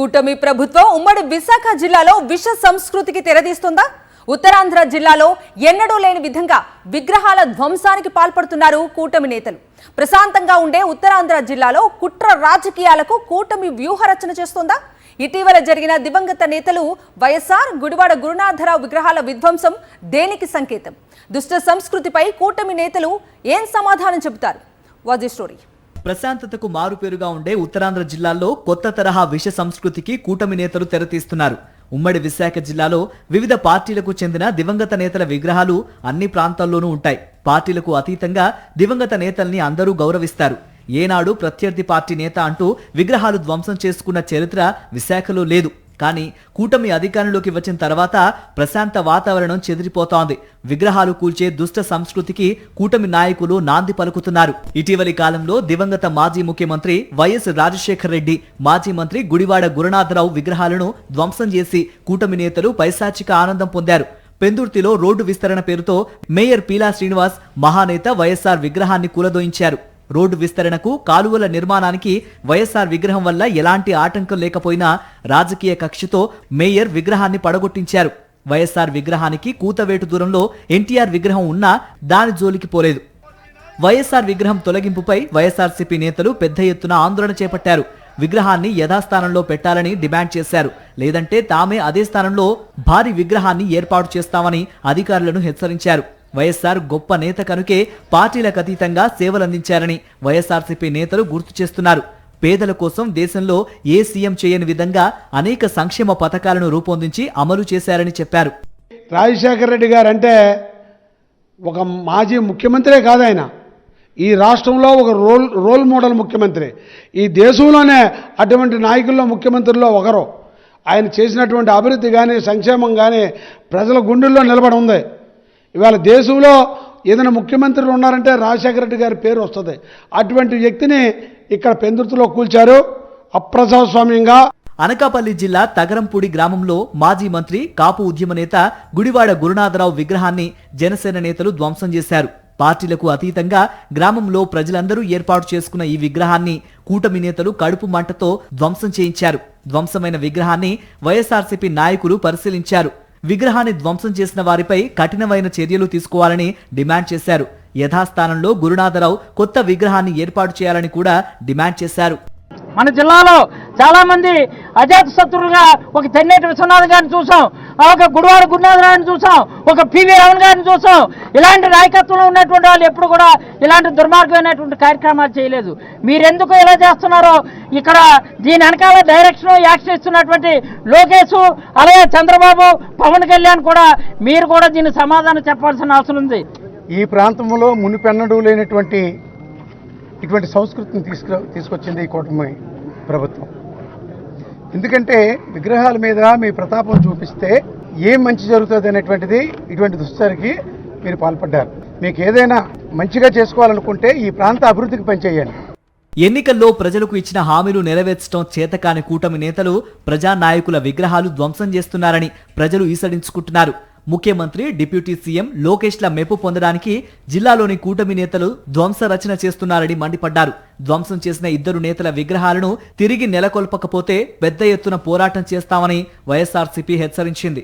కూటమి ప్రభుత్వం ఉమ్మడి విశాఖ జిల్లాలో విష సంస్కృతికి తెరదీస్తుందా? ఉత్తరాంధ్ర జిల్లాలో ఎన్నడూ లేని విధంగా విగ్రహాల ధ్వంసానికి పాల్పడుతున్నారు కూటమి నేతలు. ప్రశాంతంగా ఉండే ఉత్తరాంధ్ర జిల్లాలో కుట్ర రాజకీయాలకు కూటమి వ్యూహరచన చేస్తోందా? ఇటీవల జరిగిన దివంగత నేతలు వైఎస్ఆర్, గుడివాడ గురునాథరావు విగ్రహాల విధ్వంసం దేనికి సంకేతం? దుష్ట సంస్కృతిపై కూటమి నేతలు ఏం సమాధానం చెబుతారు? Was the story. ప్రశాంతతకు మారుపేరుగా ఉండే ఉత్తరాంధ్ర జిల్లాల్లో కొత్త తరహా విష సంస్కృతికి కూటమి నేతలు తెరతీస్తున్నారు. ఉమ్మడి విశాఖ జిల్లాలో వివిధ పార్టీలకు చెందిన దివంగత నేతల విగ్రహాలు అన్ని ప్రాంతాల్లోనూ ఉంటాయి. పార్టీలకు అతీతంగా దివంగత నేతల్ని అందరూ గౌరవిస్తారు. ఏనాడు ప్రత్యర్థి పార్టీ నేత అంటూ విగ్రహాలు ధ్వంసం చేసుకున్న చరిత్ర విశాఖలో లేదు. కానీ కూటమి అధికారంలోకి వచ్చిన తర్వాత ప్రశాంత వాతావరణం చెదిరిపోతోంది. విగ్రహాలు కూల్చే దుష్ట సంస్కృతికి కూటమి నాయకులు నాంది పలుకుతున్నారు. ఇటీవలి కాలంలో దివంగత మాజీ ముఖ్యమంత్రి వైఎస్ రాజశేఖర రెడ్డి, మాజీ మంత్రి గుడివాడ గురునాథరావు విగ్రహాలను ధ్వంసం చేసి కూటమి నేతలు పైశాచిక ఆనందం పొందారు. పెందుర్తిలో రోడ్డు విస్తరణ పేరుతో మేయర్ పీలా శ్రీనివాస్ మహానేత వైఎస్ఆర్ విగ్రహాన్ని కూలదోయించారు. రోడ్డు విస్తరణకు, కాలువల నిర్మాణానికి వైఎస్ఆర్ విగ్రహం వల్ల ఎలాంటి ఆటంకం లేకపోయినా రాజకీయ కక్షతో మేయర్ విగ్రహాన్ని పడగొట్టించారు. వైఎస్ఆర్ విగ్రహానికి కూతవేటు దూరంలో ఎన్టీఆర్ విగ్రహం ఉన్నా దాని జోలికి పోలేదు. వైఎస్ఆర్ విగ్రహం తొలగింపుపై వైఎస్ఆర్సీపీ నేతలు పెద్ద ఎత్తున ఆందోళన చేపట్టారు. విగ్రహాన్ని యథాస్థానంలో పెట్టాలని డిమాండ్ చేశారు. లేదంటే తామే అదే స్థానంలో భారీ విగ్రహాన్ని ఏర్పాటు చేస్తామని అధికారులను హెచ్చరించారు. వైఎస్ఆర్ గొప్ప నేత కనుకే పార్టీలకు అతీతంగా సేవలందించారని వైఎస్ఆర్సీపీ నేతలు గుర్తు చేస్తున్నారు. పేదల కోసం దేశంలో ఏ సీఎం చేయని విధంగా అనేక సంక్షేమ పథకాలను రూపొందించి అమలు చేశారని చెప్పారు. రాజశేఖర రెడ్డి గారు అంటే ఒక మాజీ ముఖ్యమంత్రే కాదు, ఆయన ఈ రాష్ట్రంలో ఒక రోల్ మోడల్ ముఖ్యమంత్రి. ఈ దేశంలోనే అటువంటి నాయకుల్లో ముఖ్యమంత్రుల్లో ఒకరు. ఆయన చేసినటువంటి అభివృద్ధి కానీ, సంక్షేమం కానీ ప్రజల గుండెల్లో నిలబడి ఉంది. ఇవాళ దేశంలో ఏదైనా ముఖ్యమంత్రులు ఉన్నారంటే రాజశేఖర రెడ్డి గారి పేరు వస్తుంది. అటువంటి వ్యక్తిని ఇక్కడ పెందుర్తిలో కూల్చారు అప్రజాస్వామ్యంగా. అనకాపల్లి జిల్లా తగరంపూడి గ్రామంలో మాజీ మంత్రి, కాపు ఉద్యమ నేత గుడివాడ గురునాథరావు విగ్రహాన్ని జనసేన నేతలు ధ్వంసం చేశారు. పార్టీలకు అతీతంగా గ్రామంలో ప్రజలందరూ ఏర్పాటు చేసుకున్న ఈ విగ్రహాన్ని కూటమి నేతలు కడుపు మంటతో ధ్వంసం చేయించారు. ధ్వంసమైన విగ్రహాన్ని వైఎస్ఆర్సీపీ నాయకులు పరిశీలించారు. విగ్రహాన్ని ధ్వంసం చేసిన వారిపై కఠినమైన చర్యలు తీసుకోవాలని డిమాండ్ చేశారు. యథాస్థానంలో గురునాథరావు కొత్త విగ్రహాన్ని ఏర్పాటు చేయాలని కూడా డిమాండ్ చేశారు. మన జిల్లాలో చాలా మంది అజాత శత్రువులుగా ఒక తెన్నేటి విశ్వనాథ్ గారిని చూసాం, ఒక గుడివాడ గురునాథరావుని చూసాం, ఒక పివి రమణ గారిని చూసాం. ఇలాంటి నాయకత్వంలో ఉన్నటువంటి వాళ్ళు ఎప్పుడు కూడా ఇలాంటి దుర్మార్గమైనటువంటి కార్యక్రమాలు చేయలేదు. మీరెందుకు ఇలా చేస్తున్నారో ఇక్కడ దీని వెనకాల డైరెక్షన్ యాక్షన్ ఇస్తున్నటువంటి లోకేష్, అలాగే చంద్రబాబు, పవన్ కళ్యాణ్ కూడా మీరు కూడా దీనికి సమాధానం చెప్పాల్సిన అవసరం ఉంది. ఈ ప్రాంతంలో మునిపెన్నడూ లేనటువంటి ఇటువంటి సంస్కృతిని తీసుకొచ్చింది ఈ కూటమి ప్రభుత్వం. ఎందుకంటే విగ్రహాల మీద మీ ప్రతాపం చూపిస్తే ఏం మంచి జరుగుతుంది అనేటువంటిది ఇటువంటి దుశ్చర్యకి మీరు పాల్పడ్డారు. మీకు ఏదైనా మంచిగా చేసుకోవాలనుకుంటే ఈ ప్రాంత అభివృద్ధికి పనిచేయండి. ఎన్నికల్లో ప్రజలకు ఇచ్చిన హామీలు నెరవేర్చడం చేతకాని కూటమి నేతలు ప్రజానాయకుల విగ్రహాలు ధ్వంసం చేస్తున్నారని ప్రజలు ఈసడించుకుంటున్నారు. ముఖ్యమంత్రి, డిప్యూటీ సీఎం లోకేష్ల మెప్పు పొందడానికి జిల్లాలోని కూటమి నేతలు ధ్వంస రచన చేస్తున్నారని మండిపడ్డారు. ధ్వంసం చేసిన ఇద్దరు నేతల విగ్రహాలను తిరిగి నెలకొల్పకపోతే పెద్ద ఎత్తున పోరాటం చేస్తామని వైఎస్ఆర్సీపీ హెచ్చరించింది.